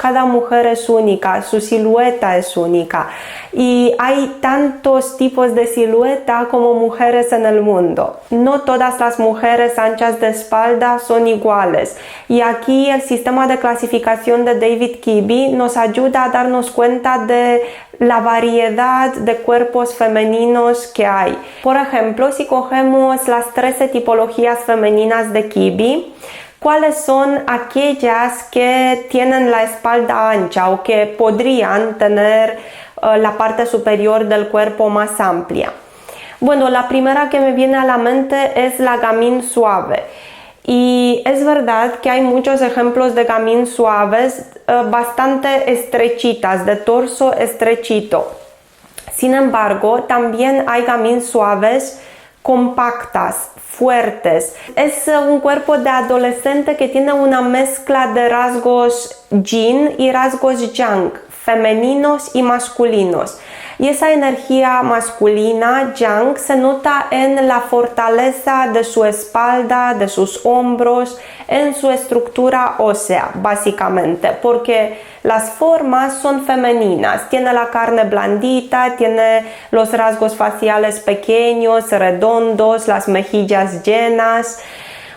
Cada mujer es única, su silueta es única y hay tantos tipos de silueta como mujeres en el mundo. No todas las mujeres anchas de espalda son iguales y aquí el sistema de clasificación de David Kibbie nos ayuda a darnos cuenta de la variedad de cuerpos femeninos que hay. Por ejemplo, si cogemos las 13 tipologías femeninas de Kibbie, ¿cuáles son aquellas que tienen la espalda ancha o que podrían tener la parte superior del cuerpo más amplia? Bueno, la primera que me viene a la mente es la gamín suave. Y es verdad que hay muchos ejemplos de gamín suaves bastante estrechitas, de torso estrechito. Sin embargo, también hay gamín suaves compactas, fuertes. Es un cuerpo de adolescente que tiene una mezcla de rasgos yin y rasgos yang, femeninos y masculinos. Y esa energía masculina, yang, se nota en la fortaleza de su espalda, de sus hombros, en su estructura ósea, básicamente, porque las formas son femeninas. Tiene la carne blandita, tiene los rasgos faciales pequeños, redondos, las mejillas llenas.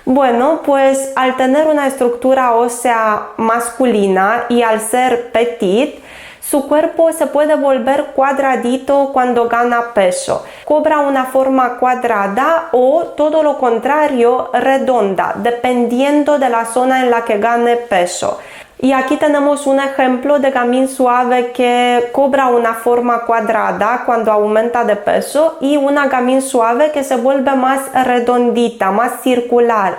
Bueno, pues al tener una estructura ósea masculina y al ser petit, su cuerpo se puede volver cuadradito cuando gana peso. Cobra una forma cuadrada o todo lo contrario, redonda, dependiendo de la zona en la que gane peso. Y aquí tenemos un ejemplo de gamín suave que cobra una forma cuadrada cuando aumenta de peso y una gamín suave que se vuelve más redondita, más circular.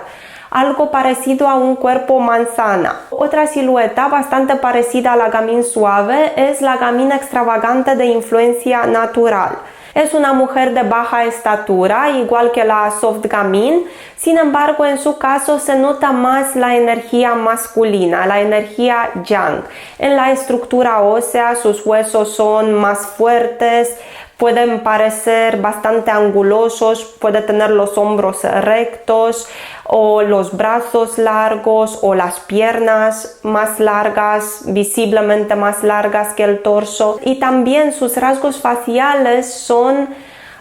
Algo parecido a un cuerpo manzana. Otra silueta bastante parecida a la gamín suave es la gamín extravagante de influencia natural. Es una mujer de baja estatura, igual que la soft gamín, sin embargo en su caso se nota más la energía masculina, la energía yang. En la estructura ósea sus huesos son más fuertes, pueden parecer bastante angulosos, puede tener los hombros rectos o los brazos largos o las piernas más largas, visiblemente más largas que el torso, y también sus rasgos faciales son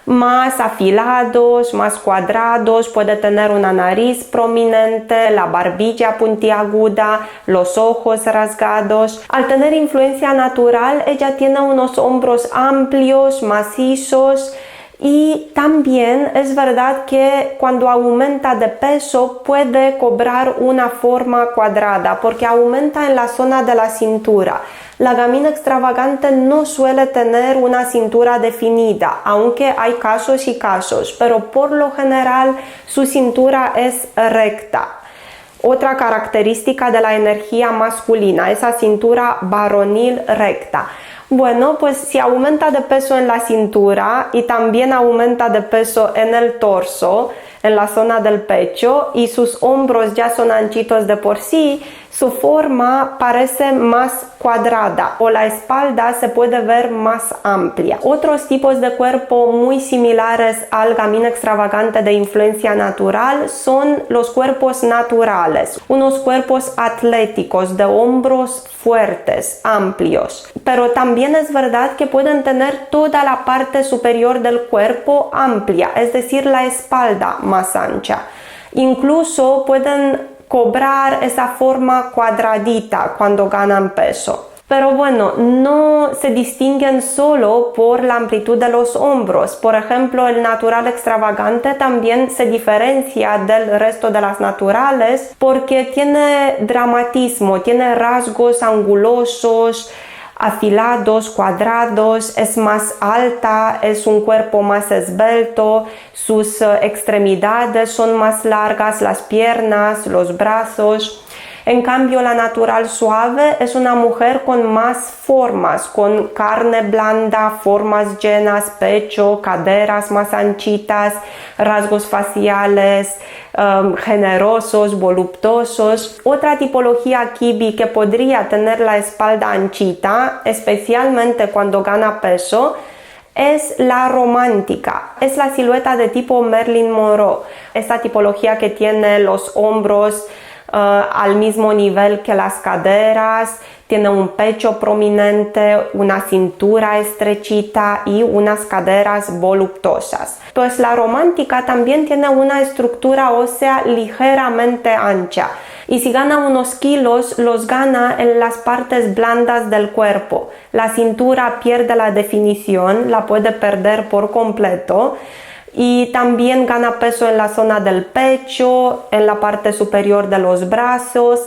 más afilados, más cuadrados, puede tener una nariz prominente, la barbilla puntiaguda, los ojos rasgados. Al tener influencia natural, ella tiene unos hombros amplios, macizos, y también es verdad que cuando aumenta de peso puede cobrar una forma cuadrada porque aumenta en la zona de la cintura. La gamín extravagante no suele tener una cintura definida, aunque hay casos y casos, pero por lo general su cintura es recta. Otra característica de la energía masculina, esa cintura varonil recta. Bueno, pues si aumenta de peso en la cintura y también aumenta de peso en el torso, en la zona del pecho, y sus hombros ya son anchitos de por sí, su forma parece más cuadrada o la espalda se puede ver más amplia. Otros tipos de cuerpo muy similares al gamín extravagante de influencia natural son los cuerpos naturales, unos cuerpos atléticos de hombros fuertes, amplios. Pero también es verdad que pueden tener toda la parte superior del cuerpo amplia, es decir, la espalda más ancha. Incluso pueden cobrar esa forma cuadradita cuando ganan peso. Pero bueno, no se distinguen solo por la amplitud de los hombros. Por ejemplo, el natural extravagante también se diferencia del resto de las naturales porque tiene dramatismo, tiene rasgos angulosos, afilados, cuadrados, es más alta, es un cuerpo más esbelto, sus extremidades son más largas, las piernas, los brazos. En cambio, la natural suave es una mujer con más formas, con carne blanda, formas llenas, pecho, caderas más anchitas, rasgos faciales generosos, voluptuosos. Otra tipología Kibbie que podría tener la espalda anchita, especialmente cuando gana peso, es la romántica. Es la silueta de tipo Marilyn Monroe. Esta tipología que tiene los hombros al mismo nivel que las caderas, tiene un pecho prominente, una cintura estrechita y unas caderas voluptuosas. Pues la romántica también tiene una estructura ósea ligeramente ancha y si gana unos kilos los gana en las partes blandas del cuerpo. La cintura pierde la definición, la puede perder por completo. Y también gana peso en la zona del pecho, en la parte superior de los brazos.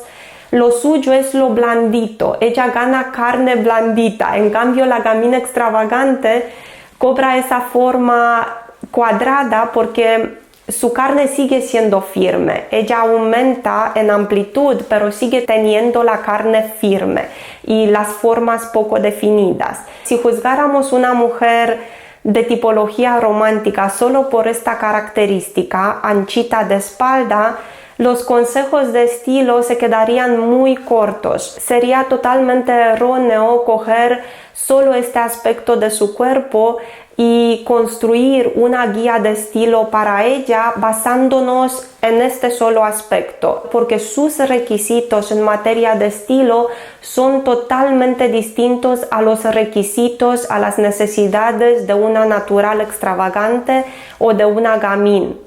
Lo suyo es lo blandito, ella gana carne blandita, en cambio la gamina extravagante cobra esa forma cuadrada porque su carne sigue siendo firme, ella aumenta en amplitud pero sigue teniendo la carne firme y las formas poco definidas. Si juzgáramos una mujer de tipología romántica solo por esta característica, anchita de espalda, los consejos de estilo se quedarían muy cortos. Sería totalmente erróneo coger solo este aspecto de su cuerpo y construir una guía de estilo para ella basándonos en este solo aspecto, porque sus requisitos en materia de estilo son totalmente distintos a los requisitos, a las necesidades de una natural extravagante o de una gamín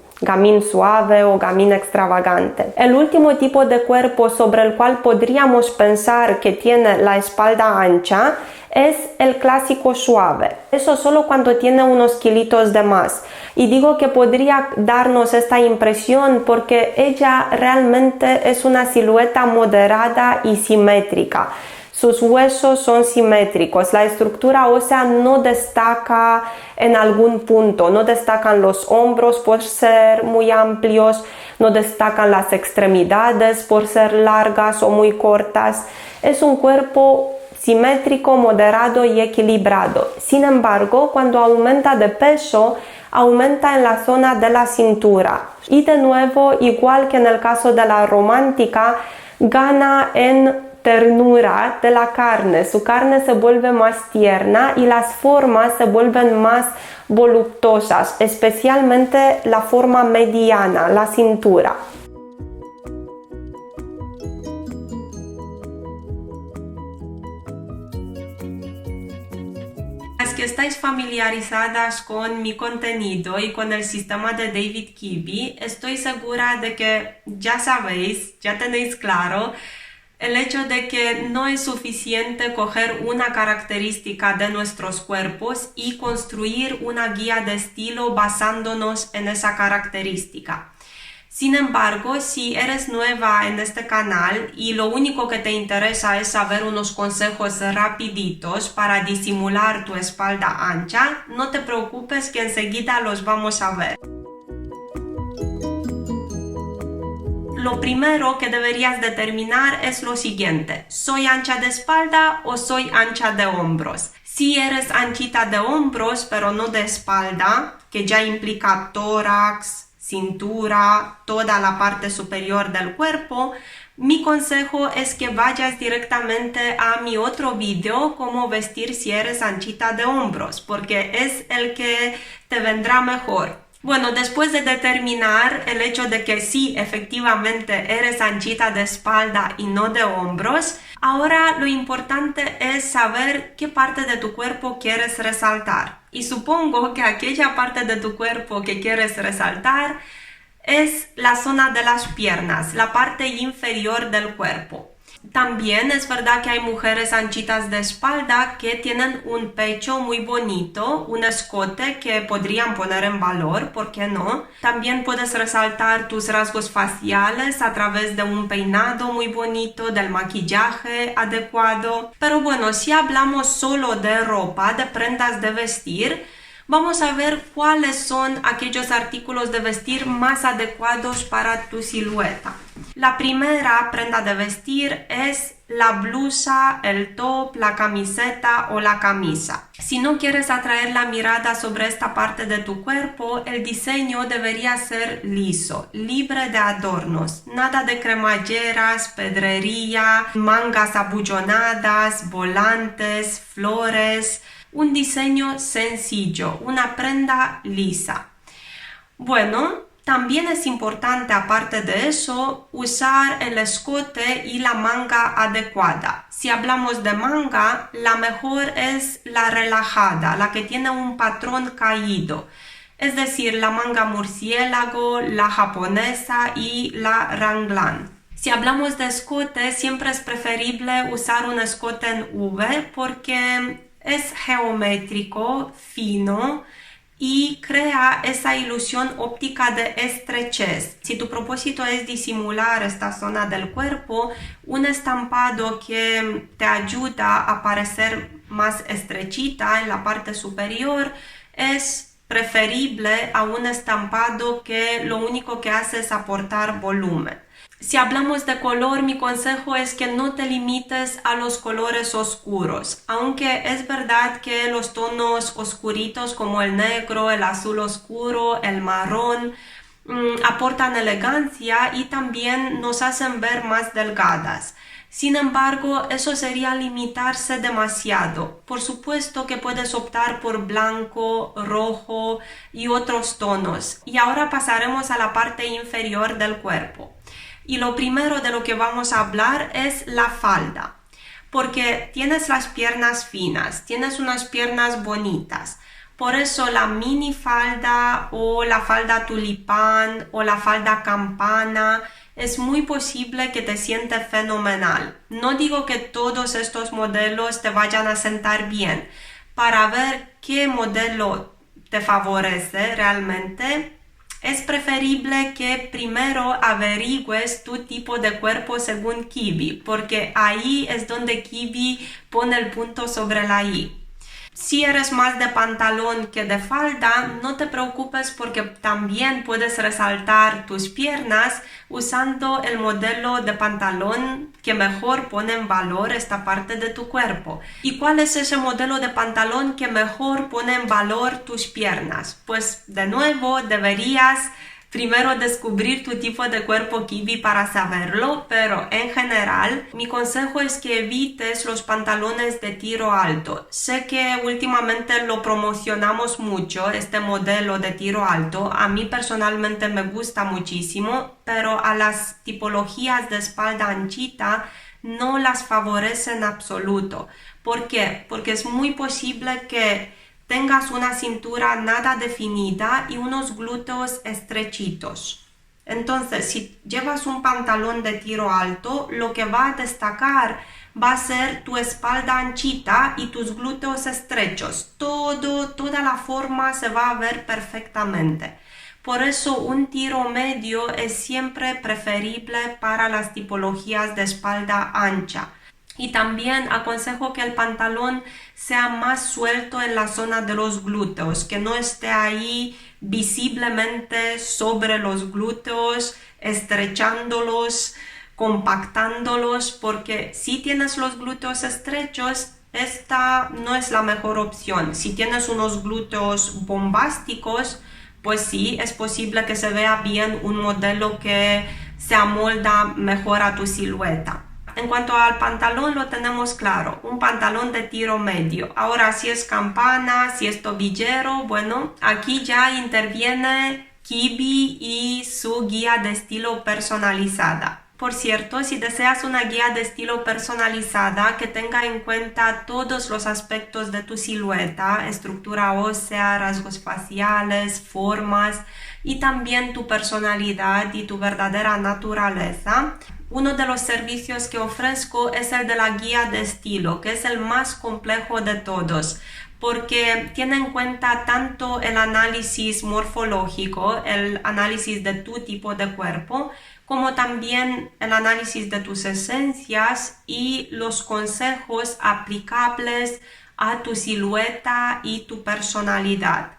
suave o gamín extravagante. El último tipo de cuerpo sobre el cual podríamos pensar que tiene la espalda ancha es el clásico suave. Eso solo cuando tiene unos kilitos de más. Y digo que podría darnos esta impresión porque ella realmente es una silueta moderada y simétrica. Sus huesos son simétricos, la estructura ósea no destaca en algún punto, no destacan los hombros por ser muy amplios, no destacan las extremidades por ser largas o muy cortas. Es un cuerpo simétrico, moderado y equilibrado. Sin embargo, cuando aumenta de peso, aumenta en la zona de la cintura. Y de nuevo, igual que en el caso de la romántica, gana en ternura de la carne. Su carne se vuelve más tierna y las formas se vuelven más voluptuosas, especialmente la forma mediana, la cintura. Las que estáis familiarizadas con mi contenido y con el sistema de David Kibbee, estoy segura de que ya sabéis, ya tenéis claro el hecho de que no es suficiente coger una característica de nuestros cuerpos y construir una guía de estilo basándonos en esa característica. Sin embargo, si eres nueva en este canal y lo único que te interesa es saber unos consejos rapiditos para disimular tu espalda ancha, no te preocupes que enseguida los vamos a ver. Lo primero que deberías determinar es lo siguiente: ¿soy ancha de espalda o soy ancha de hombros? Si eres anchita de hombros pero no de espalda, que ya implica tórax, cintura, toda la parte superior del cuerpo, mi consejo es que vayas directamente a mi otro video, cómo vestir si eres anchita de hombros, porque es el que te vendrá mejor. Bueno, después de determinar el hecho de que sí, efectivamente eres anchita de espalda y no de hombros, ahora lo importante es saber qué parte de tu cuerpo quieres resaltar. Y supongo que aquella parte de tu cuerpo que quieres resaltar es la zona de las piernas, la parte inferior del cuerpo. También es verdad que hay mujeres anchitas de espalda que tienen un pecho muy bonito, un escote que podrían poner en valor, ¿por qué no? También puedes resaltar tus rasgos faciales a través de un peinado muy bonito, del maquillaje adecuado. Pero bueno, si hablamos solo de ropa, de prendas de vestir, vamos a ver cuáles son aquellos artículos de vestir más adecuados para tu silueta. La primera prenda de vestir es la blusa, el top, la camiseta o la camisa. Si no quieres atraer la mirada sobre esta parte de tu cuerpo, el diseño debería ser liso, libre de adornos. Nada de cremalleras, pedrería, mangas abullonadas, volantes, flores. Un diseño sencillo, una prenda lisa. Bueno, También es importante, aparte de eso, usar el escote y la manga adecuada. Si hablamos de manga, la mejor es la relajada, la que tiene un patrón caído. Es decir, la manga murciélago, la japonesa y la raglan. Si hablamos de escote, siempre es preferible usar un escote en V porque es geométrico, fino y crea esa ilusión óptica de estrechez. Si tu propósito es disimular esta zona del cuerpo, un estampado que te ayuda a parecer más estrechita en la parte superior es preferible a un estampado que lo único que hace es aportar volumen. Si hablamos de color, mi consejo es que no te limites a los colores oscuros, aunque es verdad que los tonos oscuritos como el negro, el azul oscuro, el marrón, aportan elegancia y también nos hacen ver más delgadas. Sin embargo, eso sería limitarse demasiado. Por supuesto que puedes optar por blanco, rojo y otros tonos. Y ahora pasaremos a la parte inferior del cuerpo. Y lo primero de lo que vamos a hablar es la falda, porque tienes las piernas finas, tienes unas piernas bonitas. Por eso la minifalda o la falda tulipán o la falda campana es muy posible que te siente fenomenal. No digo que todos estos modelos te vayan a sentar bien. Para ver qué modelo te favorece realmente, es preferible que primero averigües tu tipo de cuerpo según Kiwi, porque ahí es donde Kiwi pone el punto sobre la I. Si eres más de pantalón que de falda, no te preocupes porque también puedes resaltar tus piernas usando el modelo de pantalón que mejor pone en valor esta parte de tu cuerpo. ¿Y cuál es ese modelo de pantalón que mejor pone en valor tus piernas? Pues de nuevo deberías primero descubrir tu tipo de cuerpo Kiwi para saberlo, pero en general mi consejo es que evites los pantalones de tiro alto. Sé que últimamente lo promocionamos mucho, este modelo de tiro alto. A mí personalmente me gusta muchísimo, pero a las tipologías de espalda anchita no las favorece en absoluto. ¿Por qué? Porque es muy posible que tengas una cintura nada definida y unos glúteos estrechitos. Entonces, si llevas un pantalón de tiro alto, lo que va a destacar va a ser tu espalda anchita y tus glúteos estrechos. Toda la forma se va a ver perfectamente. Por eso un tiro medio es siempre preferible para las tipologías de espalda ancha. Y también aconsejo que el pantalón sea más suelto en la zona de los glúteos, que no esté ahí visiblemente sobre los glúteos, estrechándolos, compactándolos, porque si tienes los glúteos estrechos, esta no es la mejor opción. Si tienes unos glúteos bombásticos, pues sí, es posible que se vea bien un modelo que se amolda mejor a tu silueta. En cuanto al pantalón lo tenemos claro, un pantalón de tiro medio. Ahora si es campana, si es tobillero, bueno, aquí ya interviene Kiwi y su guía de estilo personalizada. Por cierto, si deseas una guía de estilo personalizada que tenga en cuenta todos los aspectos de tu silueta, estructura ósea, rasgos faciales, formas y también tu personalidad y tu verdadera naturaleza, uno de los servicios que ofrezco es el de la guía de estilo, que es el más complejo de todos, porque tiene en cuenta tanto el análisis morfológico, el análisis de tu tipo de cuerpo, como también el análisis de tus esencias y los consejos aplicables a tu silueta y tu personalidad.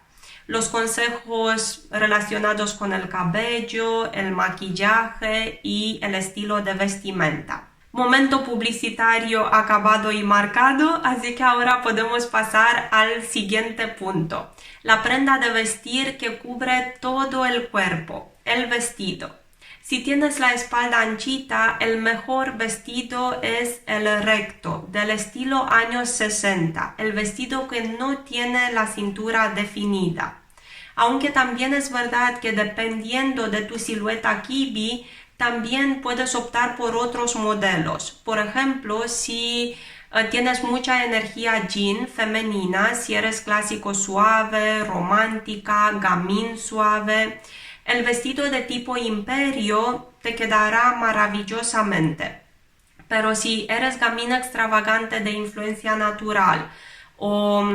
Los consejos relacionados con el cabello, el maquillaje y el estilo de vestimenta. Momento publicitario acabado y marcado, así que ahora podemos pasar al siguiente punto. La prenda de vestir que cubre todo el cuerpo, el vestido. Si tienes la espalda anchita, el mejor vestido es el recto, del estilo años 60, el vestido que no tiene la cintura definida. aunque también es verdad que dependiendo de tu silueta kibi, también puedes optar por otros modelos. Por ejemplo, si tienes mucha energía yin femenina, si eres clásico suave, romántica, gamín suave, el vestido de tipo imperio te quedará maravillosamente. Pero si eres gamín extravagante de influencia natural o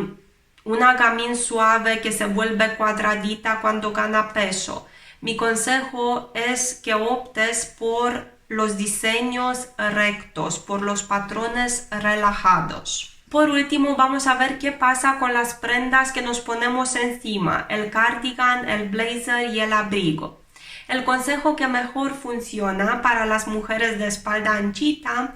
una gamín suave que se vuelve cuadradita cuando gana peso, mi consejo es que optes por los diseños rectos, por los patrones relajados. Por último, vamos a ver qué pasa con las prendas que nos ponemos encima, el cardigan, el blazer y el abrigo. El consejo que mejor funciona para las mujeres de espalda anchita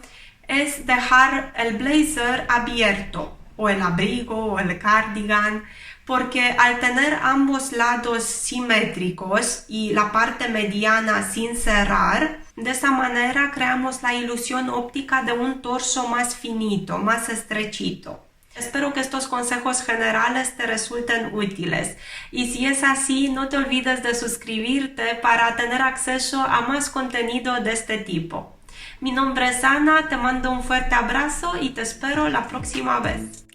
es dejar el blazer abierto, o el abrigo o el cardigan, porque al tener ambos lados simétricos y la parte mediana sin cerrar, de esa manera creamos la ilusión óptica de un torso más finito, más estrechito. Espero que estos consejos generales te resulten útiles y si es así, no te olvides de suscribirte para tener acceso a más contenido de este tipo. Mi nombre es Ana, te mando un fuerte abrazo y te espero la próxima vez.